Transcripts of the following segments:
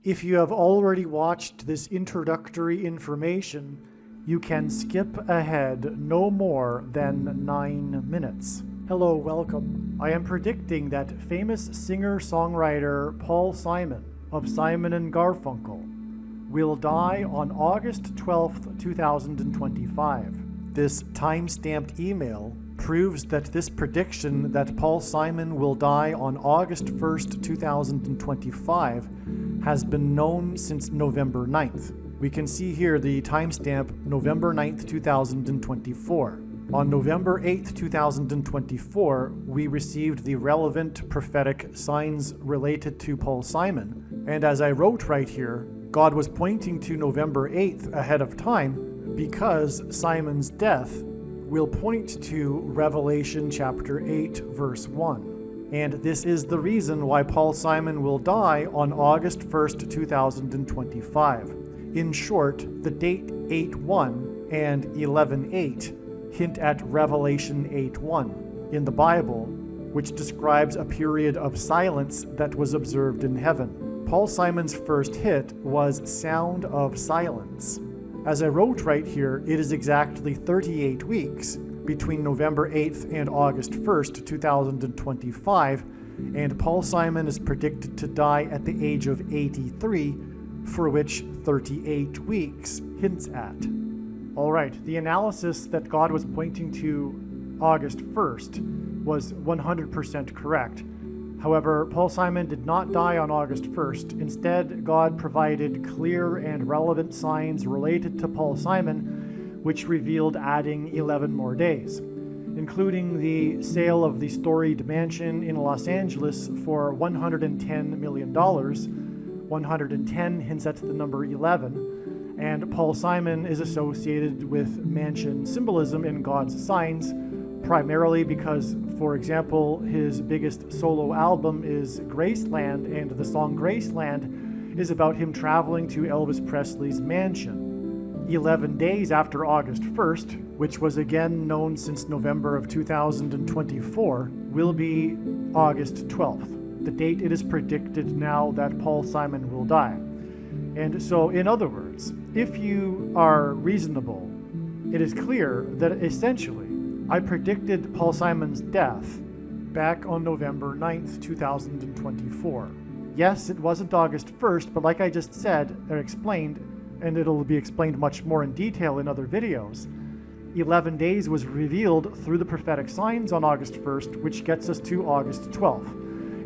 If you have already watched this introductory information, you can skip ahead no more than 9 minutes. Hello, welcome. I am predicting that famous singer-songwriter Paul Simon of Simon and Garfunkel will die on August 12th, 2025. This time-stamped email proves that this prediction that Paul Simon will die on August 1st, 2025 has been known since November 9th. We can see here the timestamp November 9th, 2024. On November 8th, 2024, we received the relevant prophetic signs related to Paul Simon. And as I wrote right here, God was pointing to November 8th ahead of time because Simon's death will point to Revelation chapter 8, verse 1. And this is the reason why Paul Simon will die on August 1st, 2025. In short, the date 8:1 and 11:8 hint at Revelation 8:1 in the Bible, which describes a period of silence that was observed in heaven. Paul Simon's first hit was Sound of Silence. As I wrote right here, it is exactly 38 weeks between November 8th and August 1st, 2025, and Paul Simon is predicted to die at the age of 83, for which 38 weeks hints at. All right, the analysis that God was pointing to August 1st was 100% correct. However, Paul Simon did not die on August 1st. Instead, God provided clear and relevant signs related to Paul Simon, which revealed adding 11 more days, including the sale of the storied mansion in Los Angeles for $110 million. 110 hints at the number 11, and Paul Simon is associated with mansion symbolism in God's signs, primarily because, for example, his biggest solo album is Graceland, and the song Graceland is about him traveling to Elvis Presley's mansion. 11 days after August 1st, which was again known since November of 2024, will be August 12th, the date it is predicted now that Paul Simon will die. And so, in other words, if you are reasonable, it is clear that essentially I predicted Paul Simon's death back on November 9th, 2024. Yes, it wasn't August 1st, but like I just said or explained, and it'll be explained much more in detail in other videos, 11 days was revealed through the prophetic signs on August 1st, which gets us to August 12th.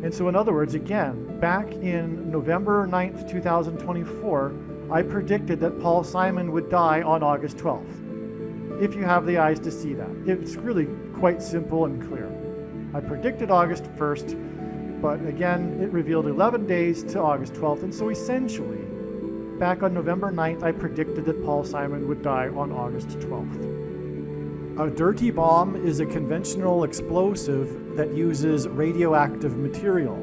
And so in other words, again, back in November 9th, 2024, I predicted that Paul Simon would die on August 12th. If you have the eyes to see that. It's really quite simple and clear. I predicted August 1st, but again, it revealed 11 days to August 12th. And so essentially, back on November 9th, I predicted that Paul Simon would die on August 12th. A dirty bomb is a conventional explosive that uses radioactive material.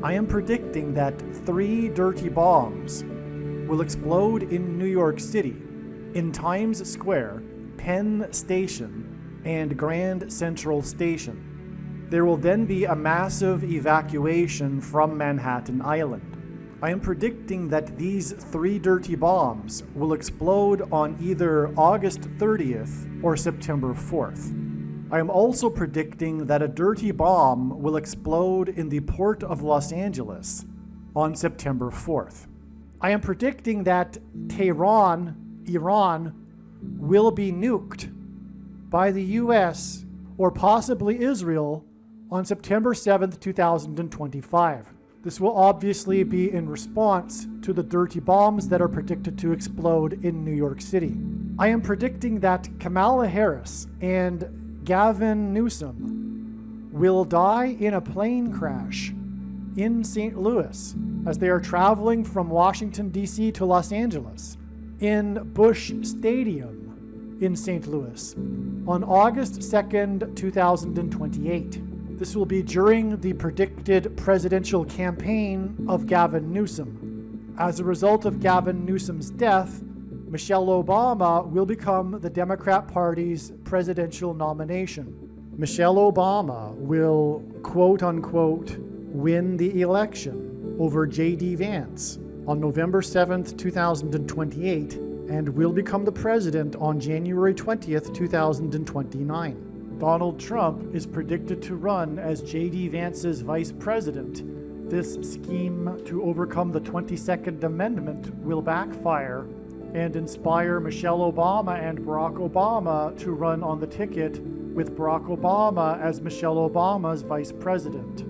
I am predicting that 3 dirty bombs will explode in New York City, in Times Square, Penn Station, and Grand Central Station. There will then be a massive evacuation from Manhattan Island. I am predicting that these 3 dirty bombs will explode on either August 30th or September 4th. I am also predicting that a dirty bomb will explode in the port of Los Angeles on September 4th. I am predicting that Tehran, Iran, will be nuked by the US or possibly Israel on September 7th, 2025. This will obviously be in response to the dirty bombs that are predicted to explode in New York City. I am predicting that Kamala Harris and Gavin Newsom will die in a plane crash in St. Louis as they are traveling from Washington, D.C. to Los Angeles in Busch Stadium in St. Louis on August 2nd, 2028. This will be during the predicted presidential campaign of Gavin Newsom. As a result of Gavin Newsom's death, Michelle Obama will become the Democrat Party's presidential nomination. Michelle Obama will, quote unquote, win the election over J.D. Vance on November 7th, 2028, and will become the president on January 20th, 2029. Donald Trump is predicted to run as J.D. Vance's vice president. This scheme to overcome the 22nd Amendment will backfire and inspire Michelle Obama and Barack Obama to run on the ticket, with Barack Obama as Michelle Obama's vice president.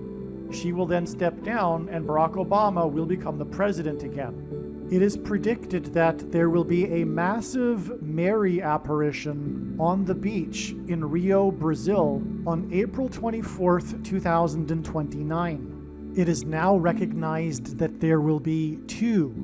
She will then step down and Barack Obama will become the president again. It is predicted that there will be a massive Mary apparition on the beach in Rio, Brazil on April 24th, 2029. It is now recognized that there will be 2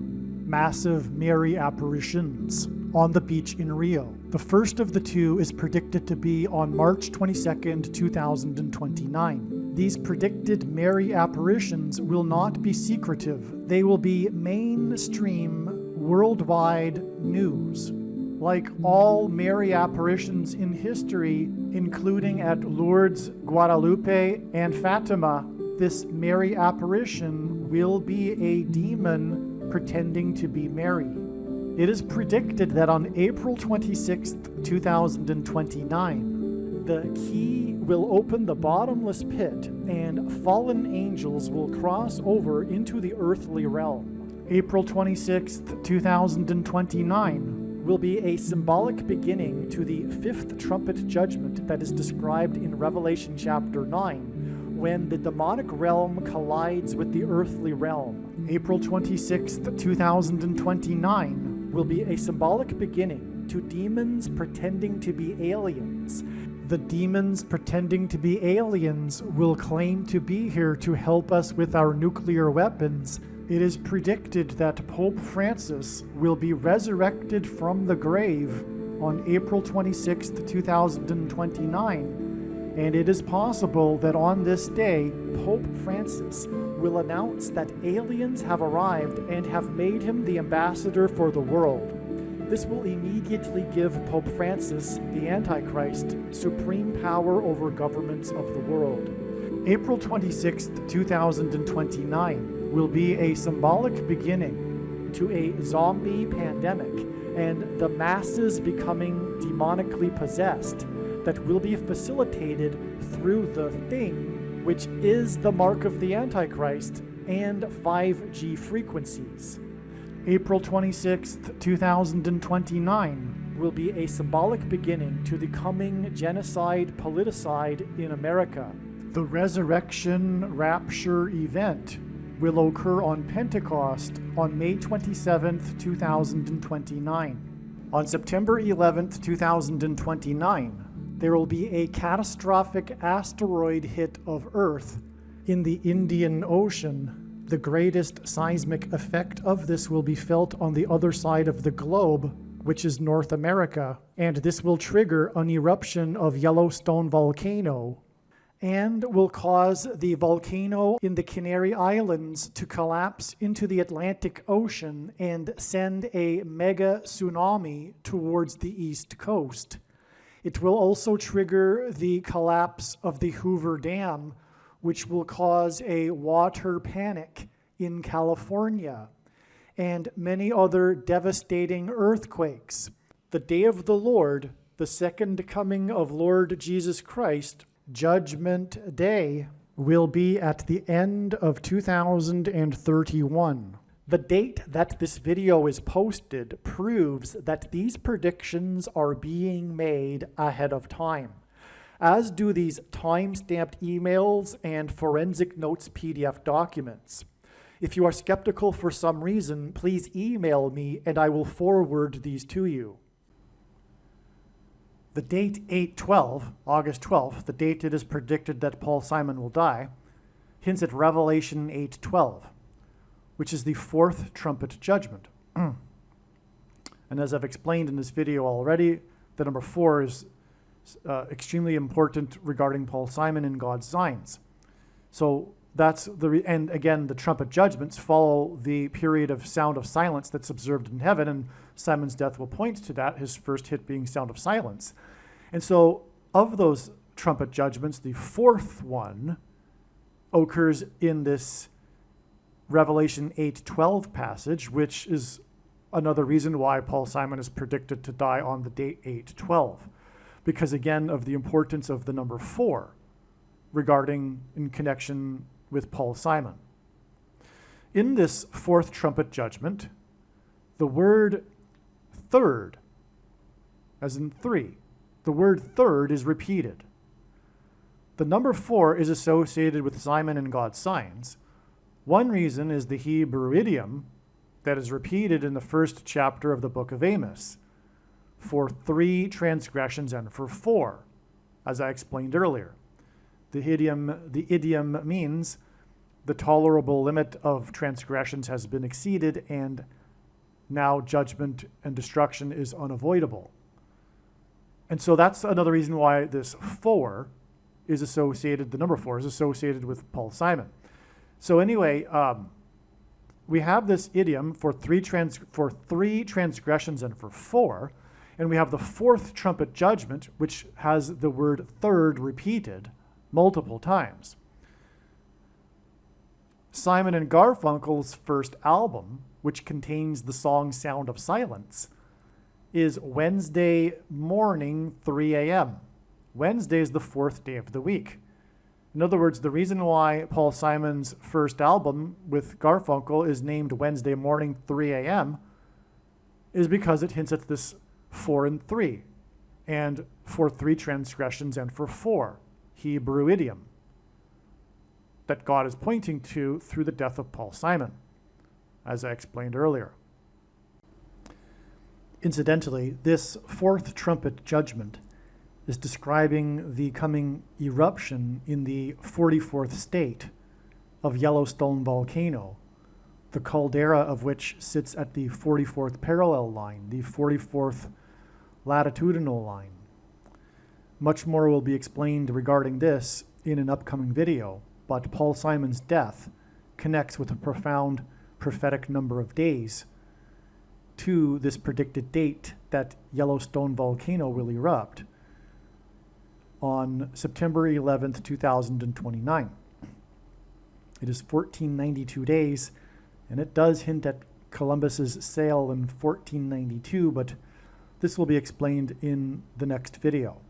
massive Mary apparitions on the beach in Rio. The first of the 2 is predicted to be on March 22nd, 2029. These predicted Mary apparitions will not be secretive. They will be mainstream, worldwide news. Like all Mary apparitions in history, including at Lourdes, Guadalupe, and Fatima, this Mary apparition will be a demon pretending to be Mary. It is predicted that on April 26th, 2029, the key will open the bottomless pit and fallen angels will cross over into the earthly realm. April 26th, 2029 will be a symbolic beginning to the 5th trumpet judgment that is described in Revelation chapter 9, when the demonic realm collides with the earthly realm. April 26th, 2029 will be a symbolic beginning to demons pretending to be aliens. The demons pretending to be aliens will claim to be here to help us with our nuclear weapons. It is predicted that Pope Francis will be resurrected from the grave on April 26th, 2029, and it is possible that on this day, Pope Francis will announce that aliens have arrived and have made him the ambassador for the world. This will immediately give Pope Francis, the Antichrist, supreme power over governments of the world. April 26th, 2029 will be a symbolic beginning to a zombie pandemic and the masses becoming demonically possessed that will be facilitated through the thing, which is the mark of the Antichrist, and 5G frequencies. April 26th, 2029 will be a symbolic beginning to the coming genocide politicide in America. The resurrection rapture event will occur on Pentecost on May 27th, 2029. On September 11th, 2029, there will be a catastrophic asteroid hit of Earth in the Indian Ocean. The greatest seismic effect of this will be felt on the other side of the globe, which is North America, and this will trigger an eruption of Yellowstone volcano and will cause the volcano in the Canary Islands to collapse into the Atlantic Ocean and send a mega tsunami towards the East Coast. It will also trigger the collapse of the Hoover Dam, which will cause a water panic in California, and many other devastating earthquakes. The day of the Lord, the second coming of Lord Jesus Christ, Judgment Day, will be at the end of 2031. The date that this video is posted proves that these predictions are being made ahead of time, as do these time-stamped emails and forensic notes PDF documents. If you are skeptical for some reason, please email me and I will forward these to you. The date 8/12, August 12th, the date it is predicted that Paul Simon will die, hints at Revelation 8:12. Which is the 4th trumpet judgment. And as I've explained in this video already, the number 4 is extremely important regarding Paul Simon and God's signs. So that's and again, the trumpet judgments follow the period of sound of silence that's observed in heaven, and Simon's death will point to that, his first hit being sound of silence. And so of those trumpet judgments, the 4th one occurs in this Revelation 8:12 passage, which is another reason why Paul Simon is predicted to die on the date 8/12, because again of the importance of the number 4 regarding in connection with Paul Simon. In this fourth trumpet judgment, the word third, as in 3, the word third is repeated. The number 4 is associated with Simon and God's signs. One reason is the Hebrew idiom that is repeated in the first chapter of the book of Amos, for 3 transgressions and for 4, as I explained earlier. The idiom means the tolerable limit of transgressions has been exceeded and now judgment and destruction is unavoidable. And so that's another reason why this 4 is associated, the number 4 is associated with Paul Simon. So anyway, we have this idiom for 3 transgressions and for 4, and we have the fourth trumpet judgment, which has the word third repeated multiple times. Simon and Garfunkel's first album, which contains the song Sound of Silence, is Wednesday morning, 3 a.m. Wednesday is the 4th day of the week. In other words, the reason why Paul Simon's first album with Garfunkel is named Wednesday morning, 3 a.m. is because it hints at this 4 and 3, and for 3 transgressions and for 4, Hebrew idiom that God is pointing to through the death of Paul Simon, as I explained earlier. Incidentally, this fourth trumpet judgment is describing the coming eruption in the 44th state of Yellowstone volcano, the caldera of which sits at the 44th parallel line, the 44th latitudinal line. Much more will be explained regarding this in an upcoming video, but Paul Simon's death connects with a profound prophetic number of days to this predicted date that Yellowstone volcano will erupt on September 11th, 2029. It is 1492 days, and it does hint at Columbus's sail in 1492, but this will be explained in the next video.